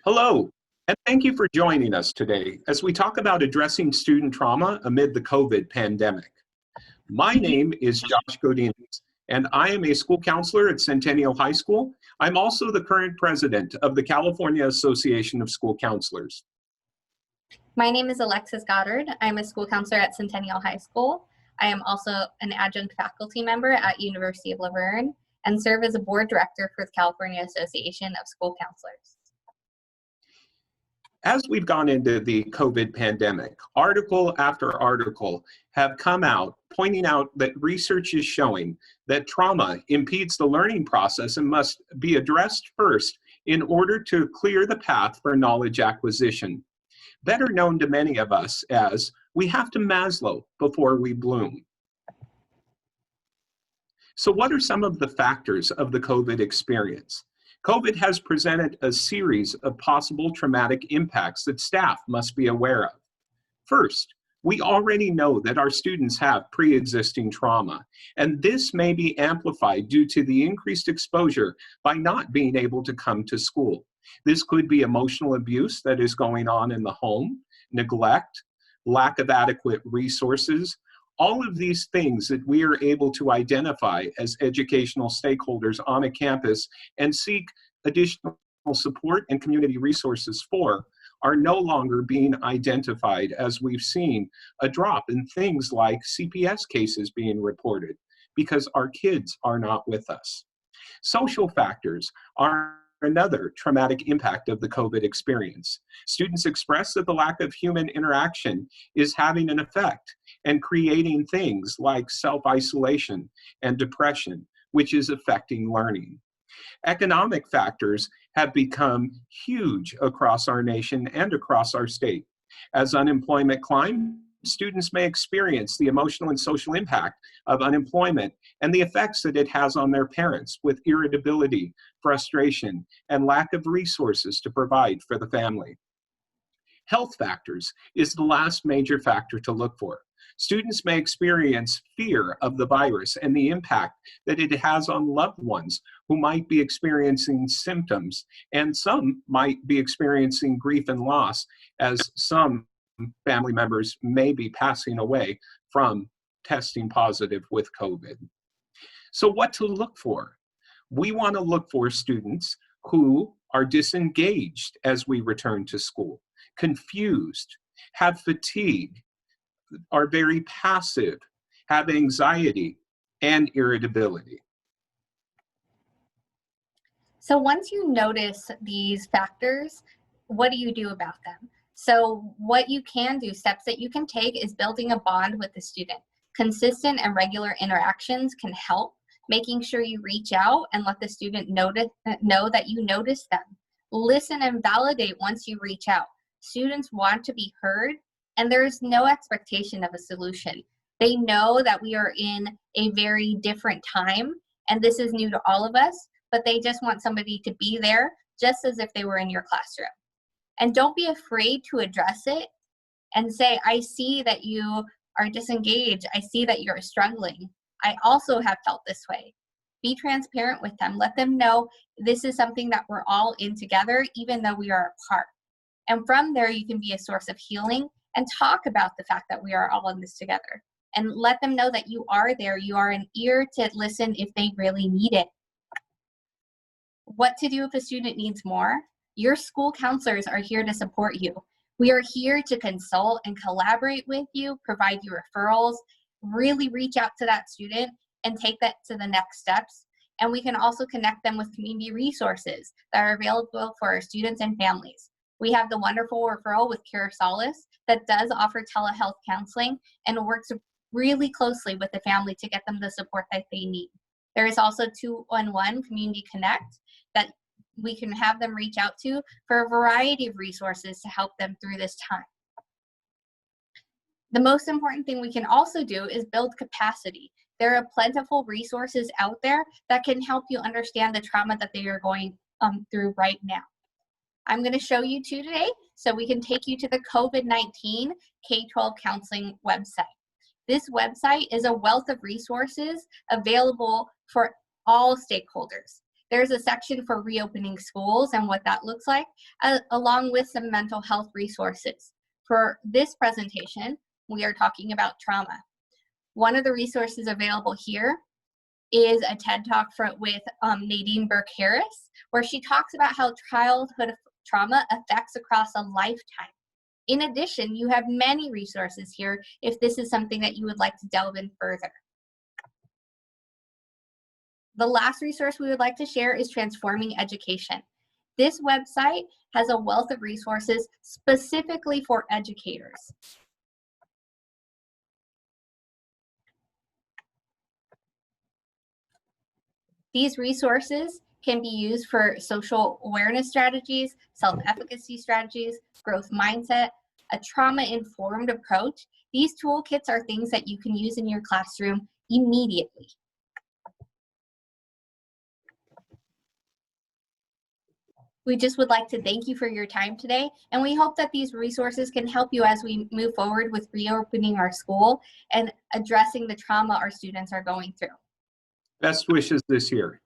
Hello, and thank you for joining us today as we talk about addressing student trauma amid the COVID pandemic. My name is Josh Godinez, and I am a school counselor at Centennial High School. I'm also the current president of the California Association of School Counselors. My name is Alexis Goddard. I'm a school counselor at Centennial High School. I am also an adjunct faculty member at University of Laverne and serve as a board director for the California Association of School Counselors. As we've gone into the COVID pandemic, article after article have come out pointing out that research is showing that trauma impedes the learning process and must be addressed first in order to clear the path for knowledge acquisition. Better known to many of us as, we have to Maslow before we bloom. So what are some of the factors of the COVID experience? COVID has presented a series of possible traumatic impacts that staff must be aware of. First, we already know that our students have pre-existing trauma, and this may be amplified due to the increased exposure by not being able to come to school. This could be emotional abuse that is going on in the home, neglect, lack of adequate resources, all of these things that we are able to identify as educational stakeholders on a campus and seek additional support and community resources for are no longer being identified, as we've seen a drop in things like CPS cases being reported because our kids are not with us. Social factors are another traumatic impact of the COVID experience. Students express that the lack of human interaction is having an effect and creating things like self-isolation and depression, which is affecting learning. Economic factors have become huge across our nation and across our state. As unemployment climbs, students may experience the emotional and social impact of unemployment and the effects that it has on their parents with irritability, frustration, and lack of resources to provide for the family. Health factors is the last major factor to look for. Students may experience fear of the virus and the impact that it has on loved ones who might be experiencing symptoms, and some might be experiencing grief and loss, as some family members may be passing away from testing positive with COVID. So what to look for? We want to look for students who are disengaged as we return to school, confused, have fatigue, are very passive, have anxiety, and irritability. So once you notice these factors, what do you do about them? So what you can do, steps that you can take, is building a bond with the student. Consistent and regular interactions can help, making sure you reach out and let the student know that you notice them. Listen and validate once you reach out. Students want to be heard, and there is no expectation of a solution. They know that we are in a very different time, and this is new to all of us, but they just want somebody to be there just as if they were in your classroom. And don't be afraid to address it and say, I see that you are disengaged. I see that you're struggling. I also have felt this way. Be transparent with them. Let them know this is something that we're all in together, even though we are apart. And from there, you can be a source of healing and talk about the fact that we are all in this together. And let them know that you are there. You are an ear to listen if they really need it. What to do if a student needs more? Your school counselors are here to support you. We are here to consult and collaborate with you, provide you referrals, really reach out to that student and take that to the next steps. And we can also connect them with community resources that are available for our students and families. We have the wonderful referral with Cure Solace that does offer telehealth counseling and works really closely with the family to get them the support that they need. There is also 211 Community Connect that we can have them reach out to for a variety of resources to help them through this time. The most important thing we can also do is build capacity. There are plentiful resources out there that can help you understand the trauma that they are going through right now. I'm going to show you two today so we can take you to the COVID-19 K-12 counseling website. This website is a wealth of resources available for all stakeholders. There's a section for reopening schools and what that looks like, along with some mental health resources. For this presentation, we are talking about trauma. One of the resources available here is a TED Talk with Nadine Burke-Harris, where she talks about how childhood trauma affects across a lifetime. In addition, you have many resources here if this is something that you would like to delve in further. The last resource we would like to share is Transforming Education. This website has a wealth of resources specifically for educators. These resources can be used for social awareness strategies, self-efficacy strategies, growth mindset, a trauma-informed approach. These toolkits are things that you can use in your classroom immediately. We just would like to thank you for your time today, and we hope that these resources can help you as we move forward with reopening our school and addressing the trauma our students are going through. Best wishes this year.